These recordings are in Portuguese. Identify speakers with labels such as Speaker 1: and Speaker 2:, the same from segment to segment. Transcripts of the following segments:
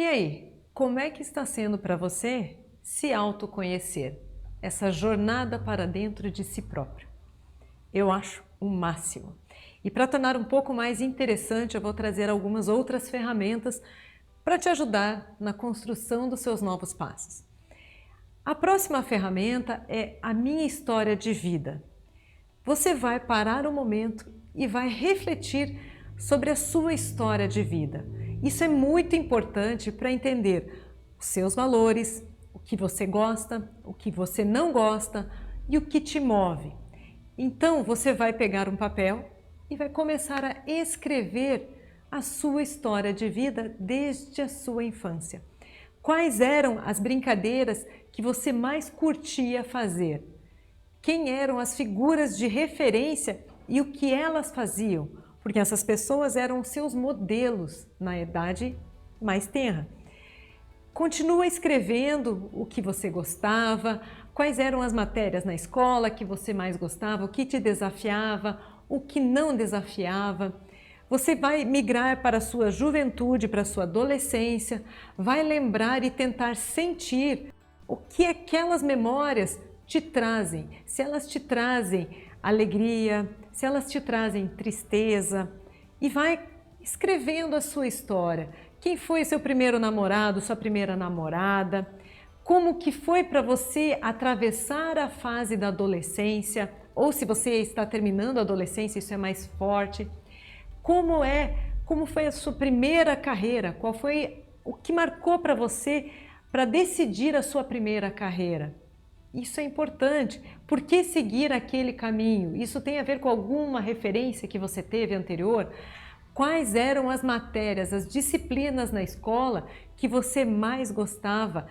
Speaker 1: aí, como é que está sendo para você se autoconhecer? Essa jornada para dentro de si próprio. Eu acho o máximo. E para tornar um pouco mais interessante, eu vou trazer algumas outras ferramentas para te ajudar na construção dos seus novos passos. A próxima ferramenta é a minha história de vida. Você vai parar um momento e vai refletir sobre a sua história de vida. Isso é muito importante para entender os seus valores, o que você gosta, o que você não gosta e o que te move. Então você vai pegar um papel e vai começar a escrever a sua história de vida desde a sua infância. Quais eram as brincadeiras que você mais curtia fazer? Quem eram as figuras de referência e o que elas faziam? Porque essas pessoas eram seus modelos na idade mais tenra. Continua escrevendo o que você gostava, quais eram as matérias na escola que você mais gostava, o que te desafiava, o que não desafiava. Você vai migrar para a sua juventude, para a sua adolescência, vai lembrar e tentar sentir o que aquelas memórias te trazem. Se elas te trazem alegria, se elas te trazem tristeza, e vai escrevendo a sua história. Quem foi seu primeiro namorado, sua primeira namorada? Como que foi para você atravessar a fase da adolescência? Ou se você está terminando a adolescência, isso é mais forte. Como foi a sua primeira carreira? Qual foi o que marcou para você para decidir a sua primeira carreira? Isso é importante. Por que seguir aquele caminho? Isso tem a ver com alguma referência que você teve anterior? Quais eram as matérias, as disciplinas na escola que você mais gostava?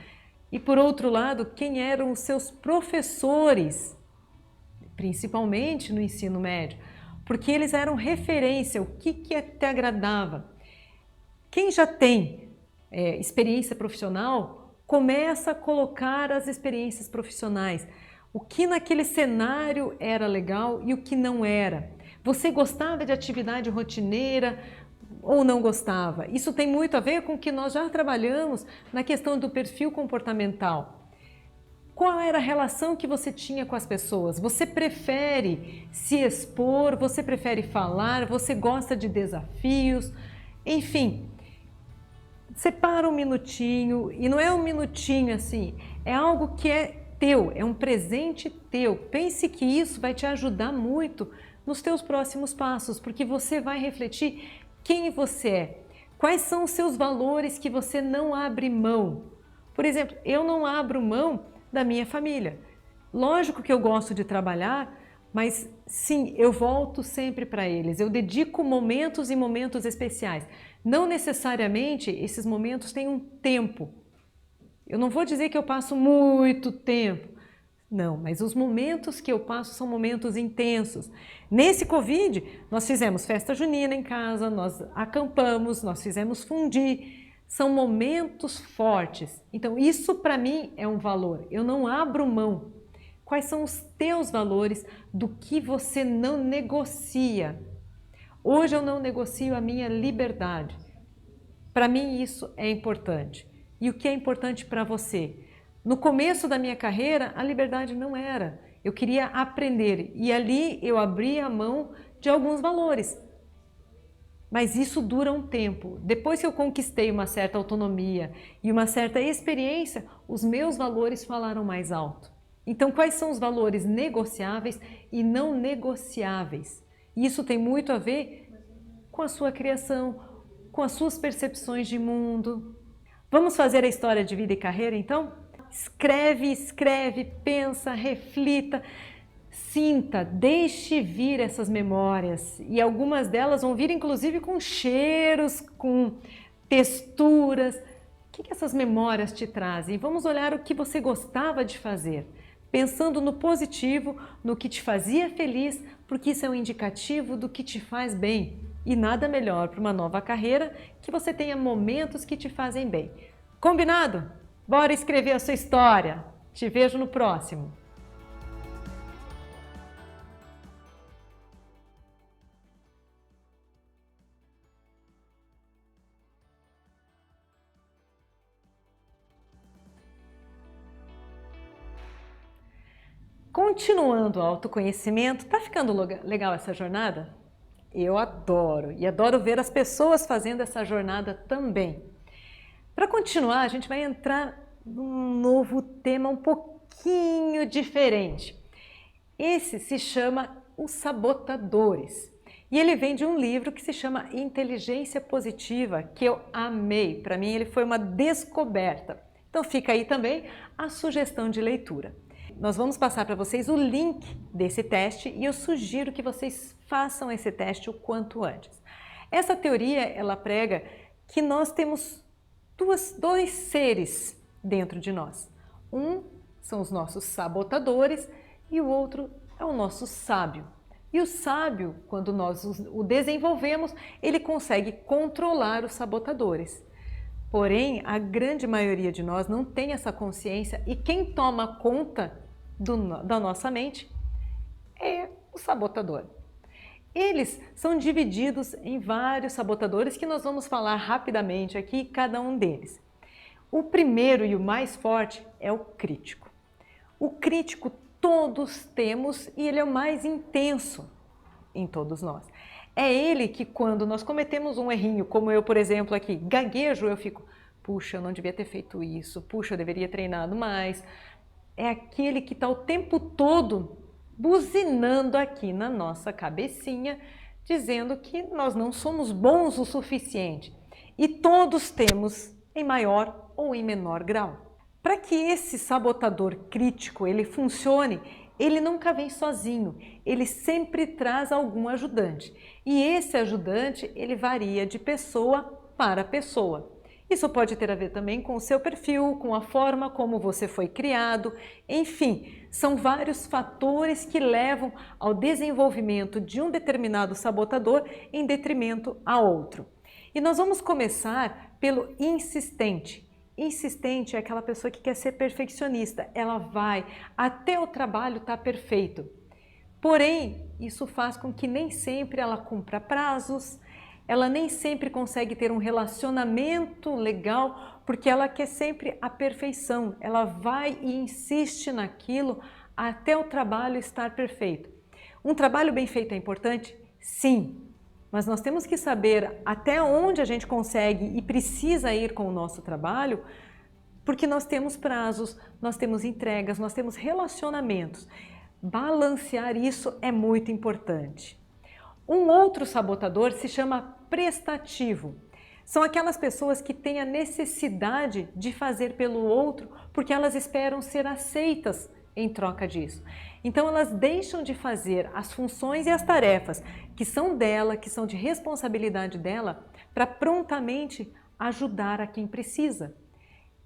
Speaker 1: E por outro lado, quem eram os seus professores, principalmente no ensino médio? Porque eles eram referência, o que te agradava? Quem já tem experiência profissional, começa a colocar as experiências profissionais. O que naquele cenário era legal e o que não era. Você gostava de atividade rotineira ou não gostava? Isso tem muito a ver com o que nós já trabalhamos na questão do perfil comportamental. Qual era a relação que você tinha com as pessoas? Você prefere se expor? Você prefere falar? Você gosta de desafios? Enfim, separa um minutinho, e não é um minutinho assim, é algo que é teu, é um presente teu. Pense que isso vai te ajudar muito nos teus próximos passos, porque você vai refletir quem você é, quais são os seus valores que você não abre mão. Por exemplo, eu não abro mão da minha família. Lógico que eu gosto de trabalhar, mas sim, eu volto sempre para eles. Eu dedico momentos e momentos especiais. Não necessariamente esses momentos têm um tempo. Eu não vou dizer que eu passo muito tempo. Não, mas os momentos que eu passo são momentos intensos. Nesse Covid, nós fizemos festa junina em casa, nós acampamos, nós fizemos fundi. São momentos fortes. Então, isso para mim é um valor. Eu não abro mão. Quais são os teus valores do que você não negocia? Hoje eu não negocio a minha liberdade. Para mim isso é importante. E o que é importante para você? No começo da minha carreira, a liberdade não era. Eu queria aprender e ali eu abri a mão de alguns valores. Mas isso dura um tempo. Depois que eu conquistei uma certa autonomia e uma certa experiência, os meus valores falaram mais alto. Então, quais são os valores negociáveis e não negociáveis? Isso tem muito a ver com a sua criação, com as suas percepções de mundo. Vamos fazer a história de vida e carreira, então? Escreve, pensa, reflita, sinta, deixe vir essas memórias. E algumas delas vão vir inclusive com cheiros, com texturas. O que essas memórias te trazem? Vamos olhar o que você gostava de fazer, pensando no positivo, no que te fazia feliz, porque isso é um indicativo do que te faz bem. E nada melhor para uma nova carreira que você tenha momentos que te fazem bem. Combinado? Bora escrever a sua história. Te vejo no próximo. Continuando o autoconhecimento, tá ficando legal essa jornada? Eu adoro e adoro ver as pessoas fazendo essa jornada também. Para continuar, a gente vai entrar num novo tema um pouquinho diferente. Esse se chama Os Sabotadores. E ele vem de um livro que se chama Inteligência Positiva, que eu amei. Para mim, ele foi uma descoberta. Então, fica aí também a sugestão de leitura. Nós vamos passar para vocês o link desse teste e eu sugiro que vocês façam esse teste o quanto antes. Essa teoria, ela prega que nós temos dois seres dentro de nós. Um são os nossos sabotadores e o outro é o nosso sábio. E o sábio, quando nós o desenvolvemos, ele consegue controlar os sabotadores. Porém, a grande maioria de nós não tem essa consciência e quem toma conta da nossa mente é o sabotador. Eles são divididos em vários sabotadores que nós vamos falar rapidamente aqui, cada um deles. O primeiro e o mais forte é o crítico. O crítico todos temos e ele é o mais intenso em todos nós. É ele que quando nós cometemos um errinho, como eu, por exemplo, aqui, gaguejo, eu fico, puxa, eu não devia ter feito isso, puxa, eu deveria ter treinado mais. É aquele que está o tempo todo buzinando aqui na nossa cabecinha, dizendo que nós não somos bons o suficiente. E todos temos em maior ou em menor grau. Para que esse sabotador crítico ele funcione, ele nunca vem sozinho, ele sempre traz algum ajudante. E esse ajudante, ele varia de pessoa para pessoa. Isso pode ter a ver também com o seu perfil, com a forma como você foi criado, enfim, são vários fatores que levam ao desenvolvimento de um determinado sabotador em detrimento a outro. E nós vamos começar pelo insistente. Insistente é aquela pessoa que quer ser perfeccionista, ela vai até o trabalho estar perfeito. Porém, isso faz com que nem sempre ela cumpra prazos, ela nem sempre consegue ter um relacionamento legal, porque ela quer sempre a perfeição, ela vai e insiste naquilo até o trabalho estar perfeito. Um trabalho bem feito é importante? Sim. Mas nós temos que saber até onde a gente consegue e precisa ir com o nosso trabalho, porque nós temos prazos, nós temos entregas, nós temos relacionamentos. Balancear isso é muito importante. Um outro sabotador se chama prestativo. São aquelas pessoas que têm a necessidade de fazer pelo outro porque elas esperam ser aceitas em troca disso. Então elas deixam de fazer as funções e as tarefas que são dela, que são de responsabilidade dela, para prontamente ajudar a quem precisa.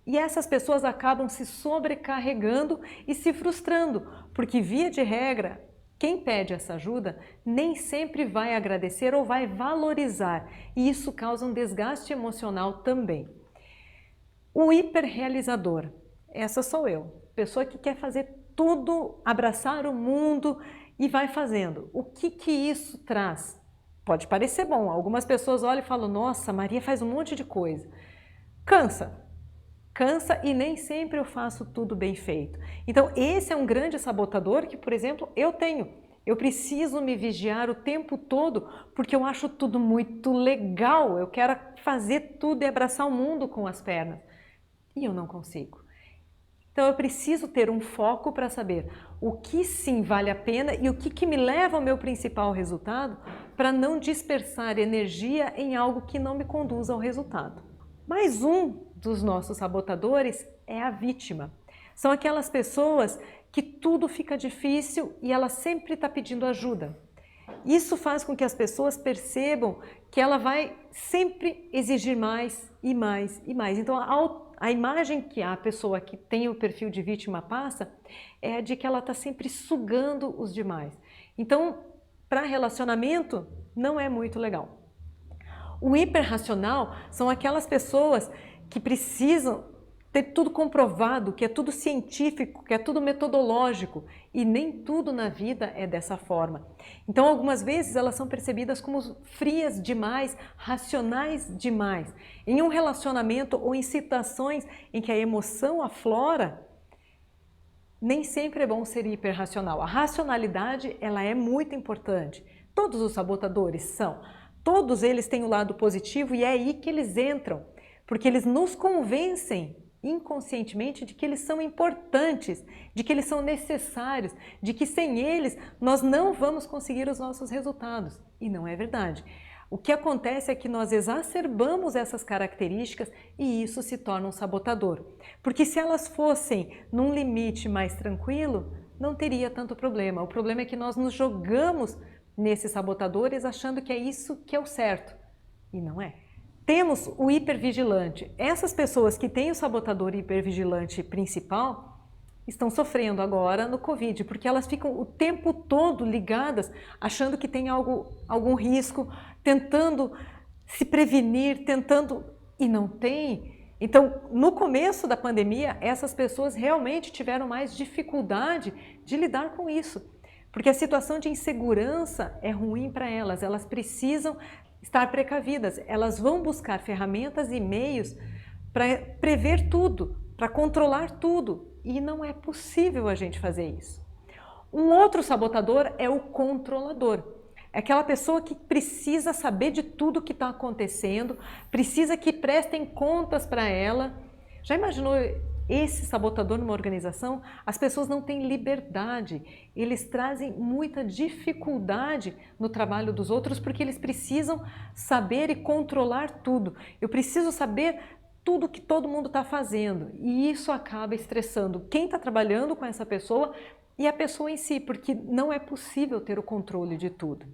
Speaker 1: E essas pessoas acabam se sobrecarregando e se frustrando, porque via de regra, quem pede essa ajuda nem sempre vai agradecer ou vai valorizar, e isso causa um desgaste emocional também. O hiperrealizador, essa sou eu, pessoa que quer fazer tudo, abraçar o mundo e vai fazendo. O que isso traz? Pode parecer bom, algumas pessoas olham e falam, nossa, Maria faz um monte de coisa. Cansa e nem sempre eu faço tudo bem feito. Então esse é um grande sabotador que, por exemplo, eu tenho. Eu preciso me vigiar o tempo todo porque eu acho tudo muito legal, eu quero fazer tudo e abraçar o mundo com as pernas. E eu não consigo. Então eu preciso ter um foco para saber o que sim vale a pena e o que me leva ao meu principal resultado para não dispersar energia em algo que não me conduza ao resultado. Mais um dos nossos sabotadores é a vítima. São aquelas pessoas que tudo fica difícil e ela sempre está pedindo ajuda. Isso faz com que as pessoas percebam que ela vai sempre exigir mais e mais e mais. Então a imagem que a pessoa que tem o perfil de vítima passa é a de que ela está sempre sugando os demais. Então, para relacionamento, não é muito legal. O hiperracional são aquelas pessoas que precisam ter tudo comprovado, que é tudo científico, que é tudo metodológico, e nem tudo na vida é dessa forma. Então, algumas vezes elas são percebidas como frias demais, racionais demais. Em um relacionamento ou em situações em que a emoção aflora, Nem sempre é bom ser hiperracional. A racionalidade, ela é muito importante. Todos os sabotadores são. Todos eles têm o lado positivo e é aí que eles entram, porque eles nos convencem inconscientemente de que eles são importantes, de que eles são necessários, de que sem eles nós não vamos conseguir os nossos resultados. E não é verdade. O que acontece é que nós exacerbamos essas características e isso se torna um sabotador. Porque se elas fossem num limite mais tranquilo, não teria tanto problema. O problema é que nós nos jogamos nesses sabotadores achando que é isso que é o certo. E não é. Temos o hipervigilante. Essas pessoas que têm o sabotador hipervigilante principal estão sofrendo agora no Covid, porque elas ficam o tempo todo ligadas, achando que tem algum risco, tentando se prevenir, e não tem. Então, no começo da pandemia, essas pessoas realmente tiveram mais dificuldade de lidar com isso, porque a situação de insegurança é ruim para elas, elas precisam estar precavidas, elas vão buscar ferramentas e meios para prever tudo, para controlar tudo, e não é possível a gente fazer isso. Um outro sabotador é o controlador. É aquela pessoa que precisa saber de tudo que está acontecendo, precisa que prestem contas para ela. Já imaginou esse sabotador numa organização? As pessoas não têm liberdade, eles trazem muita dificuldade no trabalho dos outros porque eles precisam saber e controlar tudo. Eu preciso saber tudo que todo mundo está fazendo e isso acaba estressando quem está trabalhando com essa pessoa e a pessoa em si, porque não é possível ter o controle de tudo.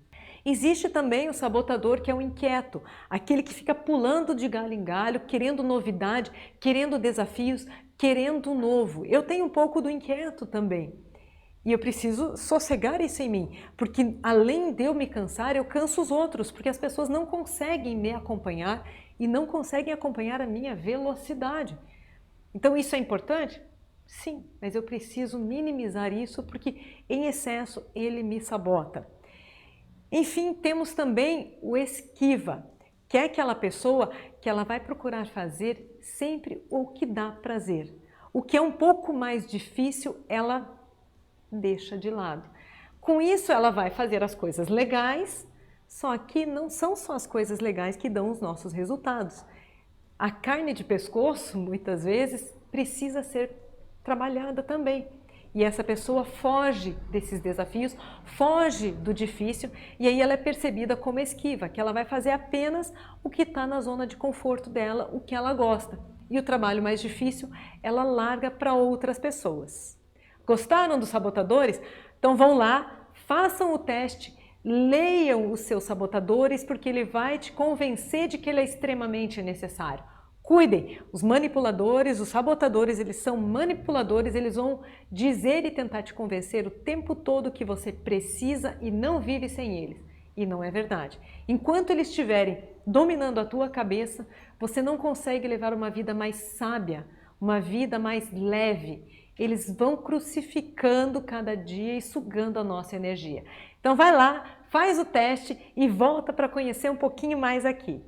Speaker 1: Existe também o sabotador que é o inquieto, aquele que fica pulando de galho em galho, querendo novidade, querendo desafios, querendo novo. Eu tenho um pouco do inquieto também. E eu preciso sossegar isso em mim, porque além de eu me cansar, eu canso os outros, porque as pessoas não conseguem me acompanhar e não conseguem acompanhar a minha velocidade. Então isso é importante? Sim, mas eu preciso minimizar isso porque em excesso ele me sabota. Enfim, temos também o esquiva, que é aquela pessoa que ela vai procurar fazer sempre o que dá prazer. O que é um pouco mais difícil, ela deixa de lado. Com isso, ela vai fazer as coisas legais, só que não são só as coisas legais que dão os nossos resultados. A carne de pescoço, muitas vezes, precisa ser trabalhada também. E essa pessoa foge desses desafios, foge do difícil e aí ela é percebida como esquiva, que ela vai fazer apenas o que está na zona de conforto dela, o que ela gosta. E o trabalho mais difícil, ela larga para outras pessoas. Gostaram dos sabotadores? Então vão lá, façam o teste, leiam os seus sabotadores, porque ele vai te convencer de que ele é extremamente necessário. Cuidem, os manipuladores, os sabotadores, eles são manipuladores, eles vão dizer e tentar te convencer o tempo todo que você precisa e não vive sem eles. E não é verdade. Enquanto eles estiverem dominando a tua cabeça, você não consegue levar uma vida mais sábia, uma vida mais leve. Eles vão crucificando cada dia e sugando a nossa energia. Então vai lá, faz o teste e volta para conhecer um pouquinho mais aqui.